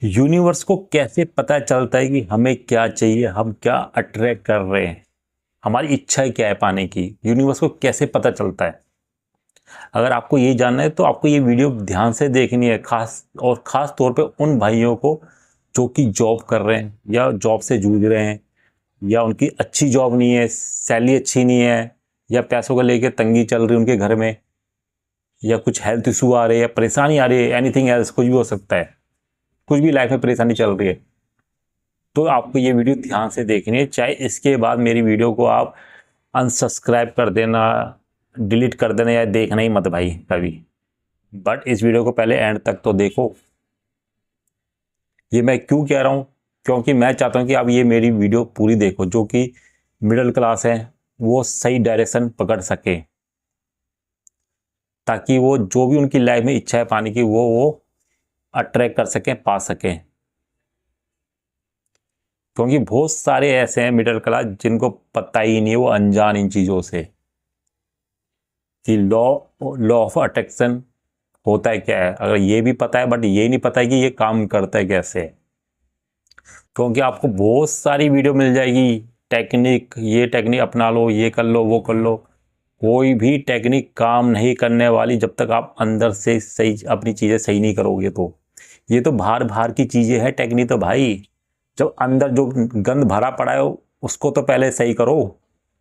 Universe को कैसे पता चलता है कि हमें क्या चाहिए, हम क्या अट्रैक्ट कर रहे हैं, हमारी इच्छा क्या है पाने की? यूनिवर्स को कैसे पता चलता है? अगर आपको ये जानना है तो आपको ये वीडियो ध्यान से देखनी है, खास तौर पे उन भाइयों को जो कि जॉब कर रहे हैं या जॉब से जूझ रहे हैं, या उनकी अच्छी जॉब नहीं है, सैलरी अच्छी नहीं है, या पैसों को लेकर तंगी चल रही है उनके घर में, या कुछ हेल्थ इशू आ रहे हैं, परेशानी आ रही है, एनीथिंग एल्स, कुछ भी हो सकता है, कुछ भी लाइफ में परेशानी चल रही है, तो आपको ये वीडियो ध्यान से देखनी है। चाहे इसके बाद मेरी वीडियो को आप अनसब्सक्राइब कर देना, डिलीट कर देना, या देखना ही मत भाई कभी, बट इस वीडियो को पहले एंड तक तो देखो। ये मैं क्यों कह रहा हूँ? क्योंकि मैं चाहता हूँ कि आप ये मेरी वीडियो पूरी देखो, जो कि मिडिल क्लास है वो सही डायरेक्शन पकड़ सके, ताकि वो जो भी उनकी लाइफ में इच्छा है पाने की वो अट्रैक्ट कर सकें, पा सकें। क्योंकि बहुत सारे ऐसे हैं मिडिल क्लास जिनको पता ही नहीं है, वो अनजान इन चीज़ों से कि लॉ लॉ ऑफ अट्रैक्शन होता है क्या है। अगर ये भी पता है बट ये नहीं पता है कि ये काम करता है कैसे, क्योंकि आपको बहुत सारी वीडियो मिल जाएगी, टेक्निक, ये टेक्निक अपना लो, ये कर लो, वो कर लो। कोई भी टेक्निक काम नहीं करने वाली जब तक आप अंदर से सही अपनी चीज़ें सही नहीं करोगे। तो ये तो बाहर बाहर की चीज़ें हैं टेक्निक, तो भाई जब अंदर जो गंद भरा पड़ा है उसको तो पहले सही करो,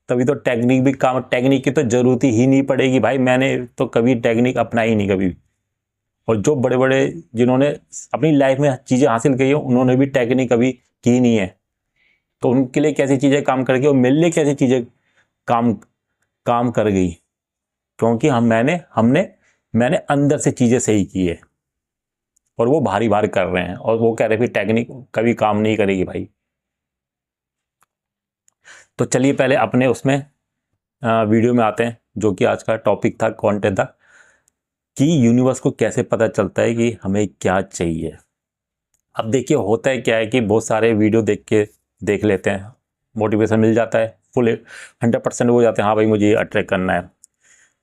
तभी तो टेक्निक भी काम। टेक्निक की तो जरूरत ही नहीं पड़ेगी भाई, मैंने तो कभी टेक्निक अपनाई नहीं कभी। और जो बड़े बड़े जिन्होंने अपनी लाइफ में चीज़ें हासिल की है उन्होंने भी टेक्निक कभी की नहीं है, तो उनके लिए कैसी चीज़ें काम कर गई और मेरे लिए कैसी चीज़ें काम काम कर गई, क्योंकि मैंने अंदर से चीज़ें सही की है और वो भारी भारी कर रहे हैं, और वो कह रहे हैं टेक्निक कभी काम नहीं करेगी भाई। तो चलिए पहले अपने उसमें वीडियो में आते हैं, जो कि आज का टॉपिक था, कंटेंट था कि यूनिवर्स को कैसे पता चलता है कि हमें क्या चाहिए। अब देखिए होता है क्या है कि बहुत सारे वीडियो देख लेते हैं, मोटिवेशन मिल जाता है, फुल 100% हो जाते हैं, हाँ भाई मुझे ये अट्रैक्ट करना है।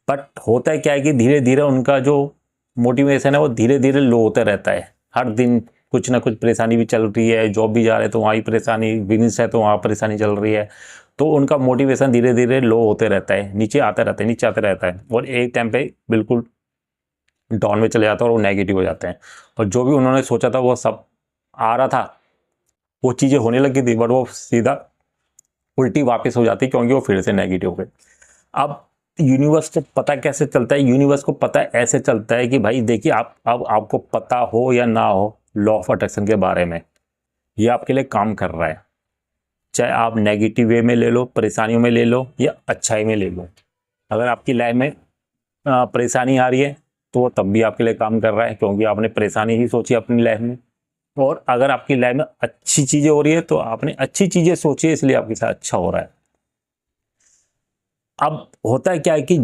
बट होता है क्या है कि धीरे धीरे उनका जो मोटिवेशन है वो धीरे धीरे लो होता रहता है। हर दिन कुछ ना कुछ परेशानी भी चल रही है, जॉब भी जा रहे हैं तो वहाँ ही परेशानी, बिजनेस है तो वहाँ परेशानी चल रही है, तो उनका मोटिवेशन धीरे धीरे लो होते रहता है, नीचे आता रहता है, नीचे आता रहता है, और एक टाइम पे बिल्कुल डाउन में चले जाता है और वो नेगेटिव हो जाते हैं। और जो भी उन्होंने सोचा था वो सब आ रहा था, वो चीज़ें होने लगी थी, बट वो सीधा उल्टी वापस हो जाती, क्योंकि वो फिर से नेगेटिव हो गए। अब यूनिवर्स को पता कैसे चलता है? यूनिवर्स को पता ऐसे चलता है कि भाई देखिए, आप अब आपको पता हो या ना हो लॉ ऑफ अट्रैक्शन के बारे में, ये आपके लिए काम कर रहा है। चाहे आप नेगेटिव वे में ले लो, परेशानियों में ले लो, या अच्छाई में ले लो। अगर आपकी लाइफ में परेशानी आ रही है तो वो तब भी आपके लिए काम कर रहा है, क्योंकि आपने परेशानी ही सोची अपनी लाइफ में। और अगर आपकी लाइफ में अच्छी चीज़ें हो रही है तो आपने अच्छी चीज़ें सोची है, इसलिए आपके साथ अच्छा हो रहा है। अब होता है क्या है कि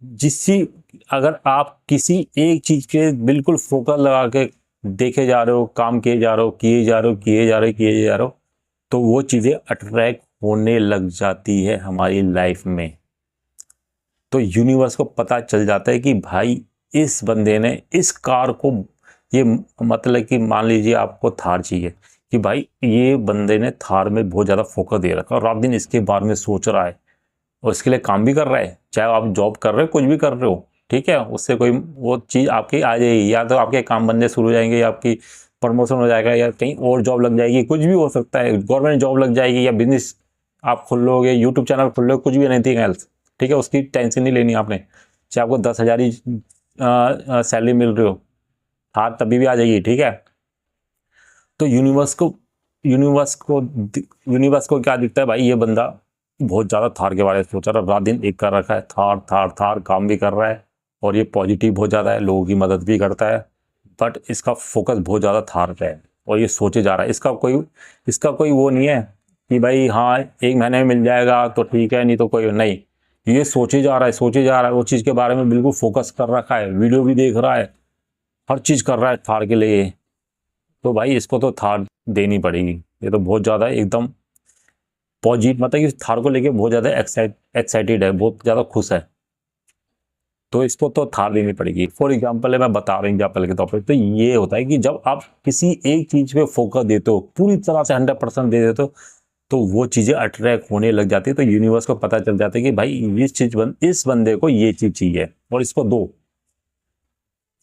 जिससी अगर आप किसी एक चीज़ के बिल्कुल फोकस लगा के देखे जा रहे हो, काम किए जा रहे हो, किए जा रहे हो, किए जा रहे हो, किए जा रहे हो, तो वो चीज़ें अट्रैक्ट होने लग जाती है हमारी लाइफ में। तो यूनिवर्स को पता चल जाता है कि भाई इस बंदे ने इस कार को, ये मतलब कि मान लीजिए आपको थार चाहिए, कि भाई ये बंदे ने थार में बहुत ज़्यादा फोकस दे रखा है और रात दिन इसके बारे में सोच रहा है और इसके लिए काम भी कर रहा है। चाहे आप जॉब कर रहे हो, कुछ भी कर रहे हो, ठीक है, उससे कोई वो चीज़ आपकी आ जाएगी, या तो आपके काम बनने शुरू हो जाएंगे, या आपकी प्रमोशन हो जाएगा, या कहीं और जॉब लग जाएगी, कुछ भी हो सकता है, गवर्नमेंट जॉब लग जाएगी, या बिजनेस आप खोल लोगे, यूट्यूब चैनल खोल लोगे, कुछ भी नहीं एल्स, ठीक है, उसकी टेंशन नहीं लेनी आपने। चाहे आपको 10,000 ही सैलरी मिल रही हो, हाथ तभी भी आ जाएगी, ठीक है। तो यूनिवर्स को क्या दिखता है? भाई ये बंदा बहुत ज़्यादा थार के बारे में सोच रहा है, रात दिन एक कर रखा है, थार थार थार, काम भी कर रहा है, और ये पॉजिटिव बहुत ज़्यादा है, लोगों की मदद भी करता है, बट इसका फोकस बहुत ज़्यादा थार पे है और ये सोचे जा रहा है। इसका कोई वो नहीं है कि भाई हाँ 1 महीने में मिल जाएगा तो ठीक है, नहीं तो कोई नहीं। ये सोचे जा रहा है, सोचे जा रहा है, वो चीज़ के बारे में बिल्कुल फोकस कर रखा है, वीडियो भी देख रहा है, हर चीज़ कर रहा है थार के लिए। तो भाई इसको तो थार देनी पड़ेगी, ये तो बहुत ज़्यादा एकदम पॉजिटिव, मतलब कि थार को लेके बहुत ज़्यादा एक्साइटेड है, बहुत ज़्यादा खुश है। तो इसको तो थार देनी पड़ेगी। फॉर एग्जाम्पल है, मैं बता रहा हूँ एग्जाम्पल के तौर पर, तो ये होता है कि जब आप किसी एक चीज पे फोकस देते हो, पूरी तरह से 100% दे देते हो, तो वो चीजें अट्रैक्ट होने लग जाती है। तो यूनिवर्स को पता चल जाता है कि भाई इस बंदे को ये चीज चाहिए और इसको दो।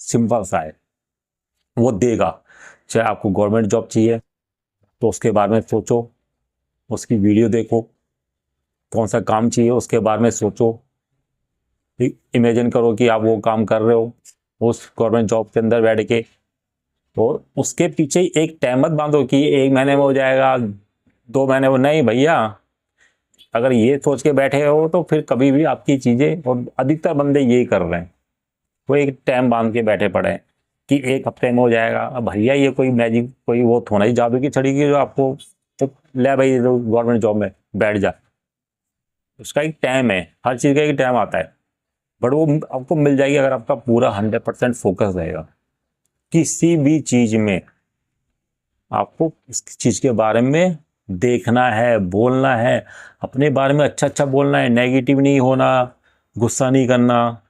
सिंपल सा है, वो देगा। चाहे आपको गवर्नमेंट जॉब चाहिए तो उसके बारे में सोचो, उसकी वीडियो देखो। कौन सा काम चाहिए उसके बारे में सोचो। इमेजिन करो कि आप वो काम कर रहे हो उस गवर्नमेंट जॉब के अंदर बैठ के, और उसके पीछे एक टाइम मत बांधो कि 1 महीने में हो जाएगा, 2 महीने में। नहीं भैया, अगर ये सोच के बैठे हो तो फिर कभी भी आपकी चीजें, और अधिकतर बंदे यही कर रहे हैं, वो एक टाइम बांध के बैठे पड़े हैं कि 1 हफ्ते में हो जाएगा। अब भैया ये कोई मैजिक, कोई वो थोड़ा ही जादू की छड़ी की जो आपको तो ले भाई गवर्नमेंट जॉब में बैठ जा। उसका एक टाइम है, हर चीज का एक टाइम आता है, बट वो आपको मिल जाएगी अगर आपका पूरा 100% फोकस रहेगा। किसी भी चीज में आपको इस चीज के बारे में देखना है, बोलना है, अपने बारे में अच्छा अच्छा बोलना है, नेगेटिव नहीं होना, गुस्सा नहीं करना,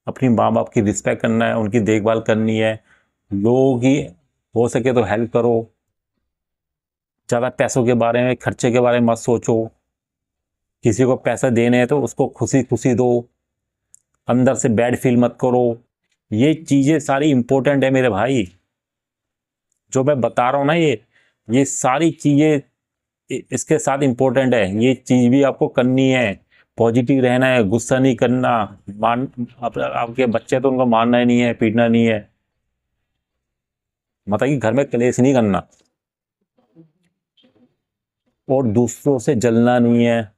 अपनी माँ बाप की रिस्पेक्ट करना है, उनकी देखभाल करनी है, लोगों की हो सके तो हेल्प करो। ज़्यादा पैसों के बारे में, खर्चे के बारे में मत सोचो। किसी को पैसा देने हैं तो उसको खुशी खुशी दो, अंदर से बैड फील मत करो। ये चीज़ें सारी इंपॉर्टेंट है मेरे भाई, जो मैं बता रहा हूँ ना, ये सारी चीज़ें इसके साथ इंपॉर्टेंट है। ये चीज़ भी आपको करनी है, पॉजिटिव रहना है, गुस्सा नहीं करना। आपके बच्चे तो उनको मारना ही नहीं है, पीटना नहीं है, मतलब कि घर में कलेश नहीं करना, और दूसरों से जलना नहीं है,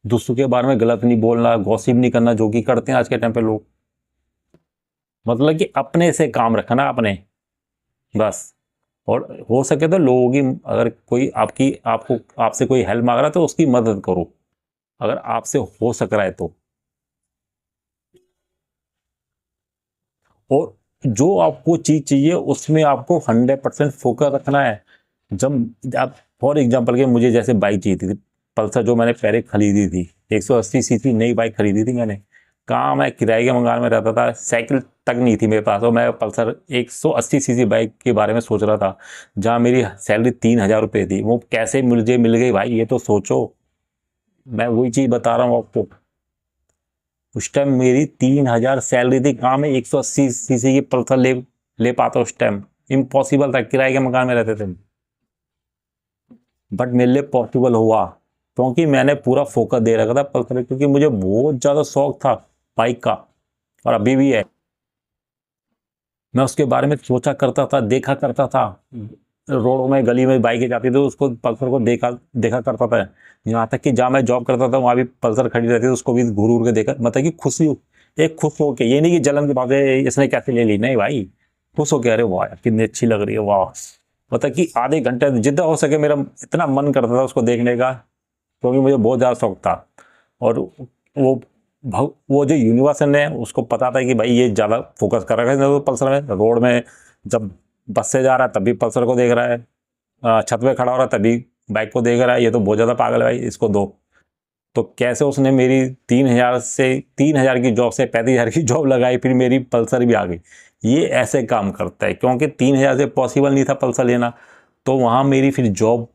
दूसरों के बारे में गलत नहीं बोलना, गॉसिप नहीं करना, जो कि करते हैं आज के टाइम पे लोग। मतलब कि अपने से काम रखना, अपने बस। और हो सके तो लोगों की, अगर कोई आपसे कोई हेल्प मांग रहा है तो उसकी मदद करो, अगर आपसे हो सक रहा है तो। और जो आपको चीज चाहिए उसमें आपको 100% फोकस रखना है। जब आप फॉर एग्जांपल के, मुझे जैसे बाइक चाहिए थी पल्सर, जो मैंने पहले खरीदी थी, 180 सीसी नई बाइक खरीदी थी मैंने। कहाँ, मैं किराए के मकान में रहता था, साइकिल तक नहीं थी मेरे पास, और मैं पल्सर 180 सीसी बाइक के बारे में सोच रहा था, जहाँ मेरी सैलरी 3,000 रुपये थी। वो कैसे मुझे मिल गई भाई, ये तो सोचो। मैं वही चीज़ बता रहा हूँ आपको। उस टाइम मेरी 3,000 सैलरी थी, कहाँ मैं 180 सीसी की पल्सर ले पाता उस टाइम। इम्पॉसिबल था, किराए के मकान में रहते थे। बट मेरे लिए पॉसिबल हुआ क्योंकि मैंने पूरा फोकस दे रखा था पल्सर, क्योंकि मुझे बहुत ज़्यादा शौक था बाइक का, और अभी भी है। मैं उसके बारे में सोचा करता था, देखा करता था, रोडों में गली में बाइकें जाती थी, उसको पल्सर को देखा देखा करता था। यहाँ तक कि जहाँ मैं जॉब करता था वहाँ भी पल्सर खड़ी रहती थी, उसको भी घूर घूर के देखा, मतलब कि खुशी, एक खुश हो के, ये नहीं कि जलन की बात है इसने कैसे ले ली, नहीं भाई, खुश हो के, अरे वाह कितनी अच्छी लग रही है, वाह। मतलब कि आधे घंटे जितना हो सके मेरा इतना मन करता था उसको देखने का, क्योंकि मुझे बहुत ज़्यादा शौक था। और वो वो जो यूनिवर्स ने उसको पता था कि भाई ये ज़्यादा फोकस कर रखा है तो पल्सर में, रोड में जब बस से जा रहा है तब भी पल्सर को देख रहा है, छत पे खड़ा हो रहा है तभी बाइक को देख रहा है, ये तो बहुत ज़्यादा पागल है भाई, इसको दो। तो कैसे उसने मेरी 3,000 की जॉब से 35,000 की जॉब लगाई, फिर मेरी पल्सर भी आ गई। ये ऐसे काम करता है, क्योंकि 3,000 से पॉसिबल नहीं था पल्सर लेना। तो वहाँ मेरी फिर जॉब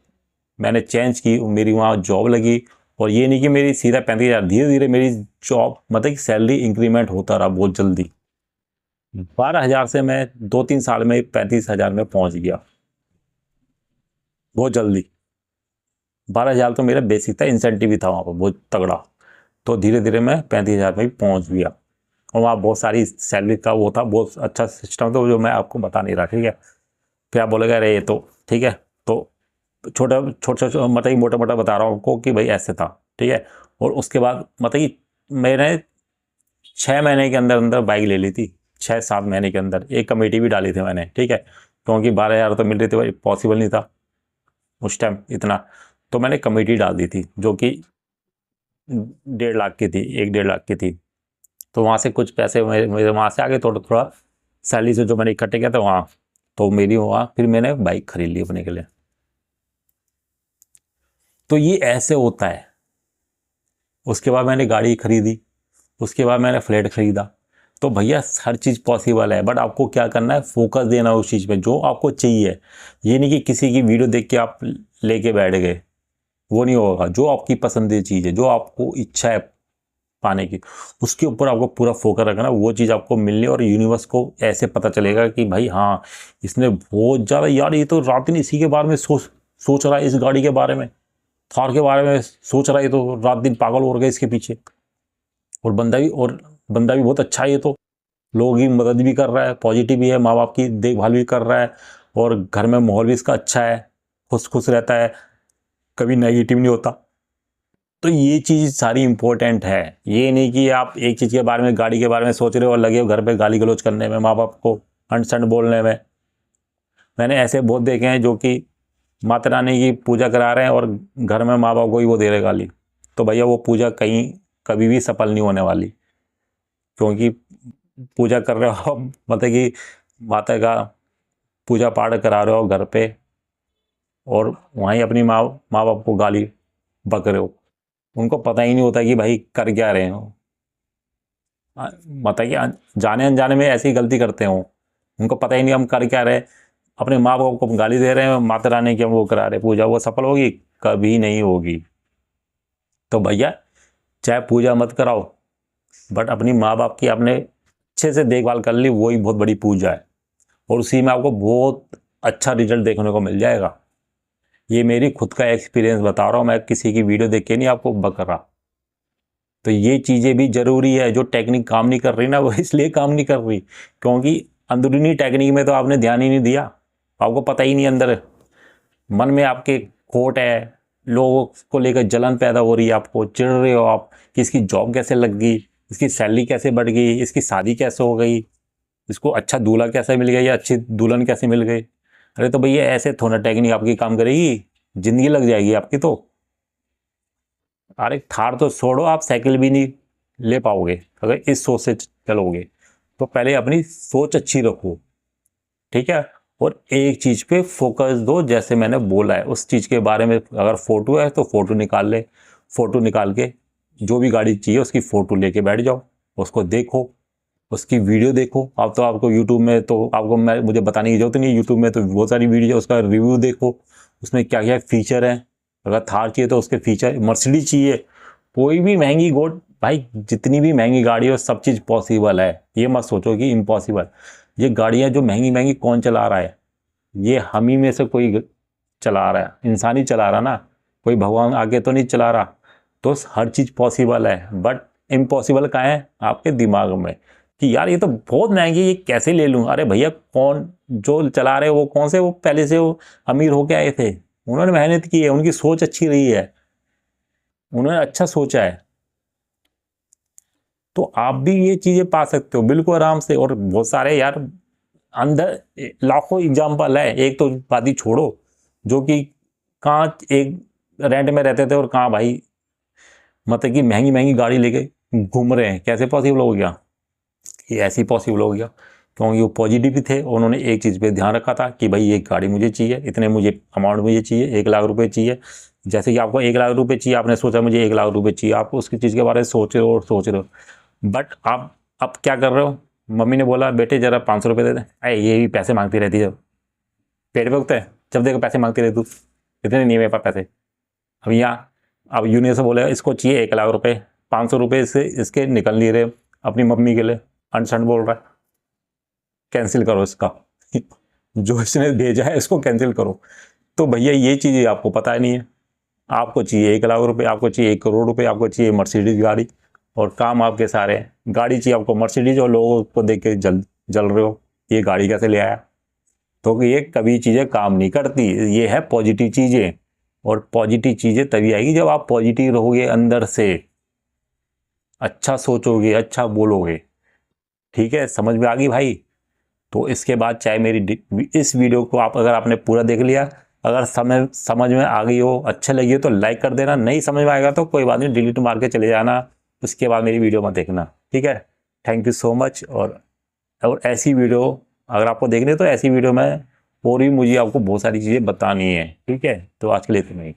मैंने चेंज की, मेरी वहाँ जॉब लगी। और ये नहीं कि मेरी सीधा 35,000, धीरे धीरे मेरी जॉब, मतलब कि सैलरी इंक्रीमेंट होता रहा बहुत जल्दी। 12,000 से मैं 2-3 साल में 35,000 में पहुंच गया, बहुत जल्दी। 12,000 तो मेरा बेसिक था, इंसेंटिव भी था वहाँ पर बहुत तगड़ा। तो धीरे धीरे मैं 35,000 में पहुँच गया, और वहाँ बहुत सारी सैलरी का वो था, बहुत अच्छा सिस्टम था, जो मैं आपको बता नहीं रहा, ठीक है। फिर आप बोलेगा अरे ये तो ठीक है, तो छोटा छोटा मतलब कि मोटा मोटा बता रहा हूँ आपको कि भाई ऐसे था, ठीक है। और उसके बाद मतलब कि मैंने 6 महीने के अंदर अंदर बाइक ले ली थी, 6-7 महीने के अंदर। एक कमेटी भी डाली थी मैंने, ठीक है, क्योंकि 12,000 तो मिल रही थी भाई, पॉसिबल नहीं था उस टाइम इतना। तो मैंने कमेटी डाल दी थी जो कि 1.5 लाख की थी, 1-1.5 लाख की थी। तो वहाँ से कुछ पैसे मेरे वहाँ से आगे, थोड़ा थोड़ा सैलरी से जो मैंने इकट्ठे किया था वहाँ, तो मेरी वहाँ फिर मैंने बाइक खरीद ली अपने के लिए। तो ये ऐसे होता है। उसके बाद मैंने गाड़ी खरीदी, उसके बाद मैंने फ्लैट खरीदा। तो भैया हर चीज़ पॉसिबल है, बट आपको क्या करना है, फोकस देना उस चीज़ पे जो आपको चाहिए। ये नहीं कि किसी की वीडियो देख के आप लेके बैठ गए, वो नहीं होगा। जो आपकी पसंदीदा चीज़ है, जो आपको इच्छा है पाने की, उसके ऊपर आपको पूरा फोकस रखना, वो चीज़ आपको मिलनी। और यूनिवर्स को ऐसे पता चलेगा कि भाई हाँ, इसने बहुत ज़्यादा, यार ये तो रात दिन इसी के बारे में सोच रहा है, इस गाड़ी के बारे में, थार के बारे में सोच रहा है, ये तो रात दिन पागल हो गया इसके पीछे। और बंदा भी बहुत अच्छा है, ये तो लोगों की मदद भी कर रहा है, पॉजिटिव भी है, माँ बाप की देखभाल भी कर रहा है, और घर में माहौल भी इसका अच्छा है, खुश खुश रहता है, कभी नेगेटिव नहीं होता। तो ये चीज़ सारी इंपॉर्टेंट है। ये नहीं कि आप एक चीज़ के बारे में, गाड़ी के बारे में सोच रहे हो और लगे हो घर पे गाली गलौज करने में, माँ बाप को अंट बोलने में। मैंने ऐसे बहुत देखे हैं जो कि माता रानी की पूजा करा रहे हैं और घर में माँ बाप को ही वो दे रहे गाली। तो भैया वो पूजा कहीं कभी भी सफल नहीं होने वाली, क्योंकि पूजा कर रहे हो मतलब कि माता का पूजा पाठ करा रहे हो घर पे, और वहीं अपनी माँ बाप को गाली बक रहे हो। उनको पता ही नहीं होता कि भाई कर क्या रहे हो। मतलब कि जाने अनजाने में ऐसी गलती करते हो, उनको पता ही नहीं हम कर क्या रहे। अपने माँ बाप को गाली दे रहे हैं, माता रानी की हम वो करा रहे पूजा, वो सफल होगी? कभी नहीं होगी। तो भैया चाहे पूजा मत कराओ, बट अपनी माँ बाप की आपने अच्छे से देखभाल कर ली, वही बहुत बड़ी पूजा है, और उसी में आपको बहुत अच्छा रिजल्ट देखने को मिल जाएगा। ये मेरी खुद का एक्सपीरियंस बता रहा हूँ, मैं किसी की वीडियो देख के नहीं आपको बक रहा। तो ये चीज़ें भी ज़रूरी है। जो टेक्निक काम नहीं कर रही ना, वो इसलिए काम नहीं कर रही क्योंकि अंदरूनी टेक्निक में तो आपने ध्यान ही नहीं दिया, आपको पता ही नहीं। अंदर मन में आपके खोट है, लोगों को लेकर जलन पैदा हो रही है, आपको चिढ़ रहे हो आप कि इसकी जॉब कैसे लग गई, इसकी सैलरी कैसे बढ़ गई, इसकी शादी कैसे हो गई, इसको अच्छा दूल्हा कैसे मिल गया या अच्छी दुल्हन कैसे मिल गई। अरे तो भैया ऐसे थोड़ा टेक्निक आपकी काम करेगी, जिंदगी लग जाएगी आपकी। तो अरे थार तो छोड़ो, आप साइकिल भी नहीं ले पाओगे अगर इस सोच से चलोगे। तो पहले अपनी सोच अच्छी रखो, ठीक है, और एक चीज पे फोकस दो। जैसे मैंने बोला है, उस चीज के बारे में अगर फोटो है तो फोटो निकाल ले, फोटो निकाल के जो भी गाड़ी चाहिए उसकी फोटो लेके बैठ जाओ, उसको देखो, उसकी वीडियो देखो। अब तो आपको यूट्यूब में तो आपको मुझे बताने की जरूरत नहीं है, यूट्यूब में तो बहुत सारी वीडियो, उसका रिव्यू देखो, उसमें क्या क्या फीचर है। अगर थार चाहिए तो उसके फीचर, मर्सिडीज चाहिए, कोई भी महंगी गोड, भाई जितनी भी महंगी गाड़ी हो सब चीज़ पॉसिबल है। ये मत सोचो कि इम्पॉसिबल। ये गाड़ियाँ जो महंगी महंगी कौन चला रहा है, ये हम ही में से कोई चला रहा है, इंसान ही चला रहा ना, कोई भगवान आगे तो नहीं चला रहा। तो हर चीज़ पॉसिबल है, बट इम्पॉसिबल कहाँ है? आपके दिमाग में, कि यार ये तो बहुत महंगी, ये कैसे ले लूँ। अरे भैया कौन जो चला रहे वो कौन से, वो पहले से वो अमीर होके आए थे, उन्होंने मेहनत की है, उनकी सोच अच्छी रही है, उन्होंने अच्छा सोचा है। तो आप भी ये चीज़ें पा सकते हो बिल्कुल आराम से। और बहुत सारे यार अंदर लाखों एग्जाम्पल है। एक तो बात ही छोड़ो, जो कि कहाँ एक रेंट में रहते थे और कहाँ भाई मतलब कि महंगी महंगी गाड़ी लेके घूम रहे हैं। कैसे पॉसिबल हो गया? ये ऐसे ही पॉसिबल हो गया क्योंकि वो पॉजिटिव थे, उन्होंने एक चीज़ पे ध्यान रखा था कि भाई ये गाड़ी मुझे चाहिए, इतने मुझे अमाउंट मुझे चाहिए, 1 लाख रुपए चाहिए। जैसे कि आपको 1 लाख रुपए चाहिए, आपने सोचा मुझे 1 लाख रुपए चाहिए, आप उसकी चीज़ के बारे में सोच रहे हो और सोच रहे हो, बट आप अब क्या कर रहे हो? मम्मी ने बोला बेटे जरा 500 रुपये दे दे, अरे ये भी पैसे मांगती रहती है, जब पेट पे उगता है जब देखो पैसे मांगती रहती तू, इतने नहीं है मेरे पास पैसे। अब यहाँ अब यूनियन से बोले इसको चाहिए 1 लाख रुपए, 500 रुपये से इसके निकल नहीं रहे अपनी मम्मी के लिए, अनशन बोल रहा है कैंसिल करो इसका जो इसने भेजा है इसको कैंसिल करो। तो भैया ये चीज़ें आपको पता नहीं है। आपको चाहिए 1 लाख रुपए, आपको चाहिए 1 करोड़ रुपए, आपको चाहिए मर्सिडीज गाड़ी, और काम आपके सारे हैं। गाड़ी चाहिए आपको मर्सिडीज, और लोगों को देख के जल रहे हो ये गाड़ी कैसे ले आया। तो ये कभी चीज़ें काम नहीं करती, ये है पॉजिटिव चीज़ें। और पॉजिटिव चीज़ें तभी आएगी जब आप पॉजिटिव रहोगे, अंदर से अच्छा सोचोगे, अच्छा बोलोगे। ठीक है, समझ में आ गई भाई? तो इसके बाद चाहे मेरी इस वीडियो को आप अगर आपने पूरा देख लिया, अगर समझ में आ गई हो, अच्छे लगी हो तो लाइक कर देना, नहीं समझ में आएगा तो कोई बात नहीं, डिलीट मार के चले जाना, उसके बाद मेरी वीडियो मत देखना। ठीक है, थैंक यू सो मच। और ऐसी वीडियो अगर आपको देखनी है तो ऐसी वीडियो में और भी मुझे आपको बहुत सारी चीज़ें बतानी है। ठीक है, तो आज के लिए इतना ही।